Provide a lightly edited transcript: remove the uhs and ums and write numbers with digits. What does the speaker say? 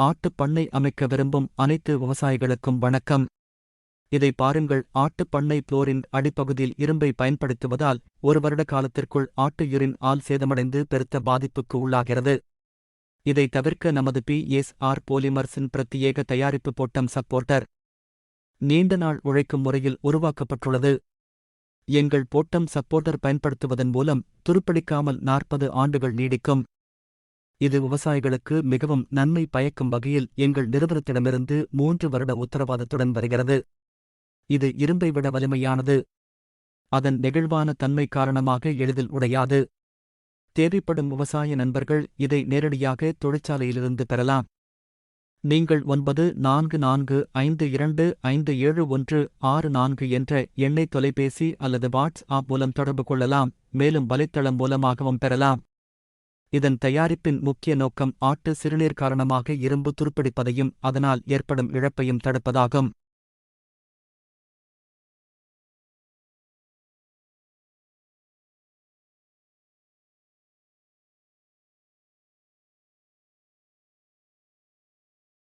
ஆட்டுப் பண்ணை அமைக்க விரும்பும் அனைத்து விவசாயிகளுக்கும் வணக்கம். இதை பாருங்கள். ஆட்டுப் பண்ணை புளோரின் அடிப்பகுதியில் இரும்பை பயன்படுத்துவதால் ஒரு வருட காலத்திற்குள் ஆட்டு யூரின் ஆல் சேதமடைந்து பெருத்த பாதிப்புக்கு உள்ளாகிறது. இதை தவிர்க்க நமது PSR பாலிமர்ஸின் பிரத்யேக தயாரிப்பு பொட்டம் சப்போர்ட்டர் நீண்ட நாள் உழைக்கும் முறையில் உருவாக்கப்பட்டுள்ளது. எங்கள் பொட்டம் சப்போர்ட்டர் பயன்படுத்துவதன் மூலம் துருப்பிடிக்காமல் 40 ஆண்டுகள் நீடிக்கும். இது விவசாயிகளுக்கு மிகவும் நன்மை பயக்கும் வகையில் எங்கள் நிறுவனத்திடமிருந்து 3 வருட உத்தரவாதத்துடன் வருகிறது. இது இரும்பை விட வலிமையானது. அதன் நெகிழ்வான தன்மை காரணமாக எளிதில் உடையாது. தேவைப்படும் விவசாய நண்பர்கள் இதை நேரடியாக தொழிற்சாலையிலிருந்து பெறலாம். நீங்கள் 9445257164 என்ற எண்ணை தொலைபேசி அல்லது வாட்ஸ்ஆப் மூலம் தொடர்பு கொள்ளலாம். மேலும் வலைத்தளம் மூலமாகவும் பெறலாம். இதன் தயாரிப்பின் முக்கிய நோக்கம் ஆட்டு சிறுநீர் காரணமாக இரும்பு துருப்பிடிப்பதையும் அதனால் ஏற்படும் இழப்பையும் தடுப்பதாகும்.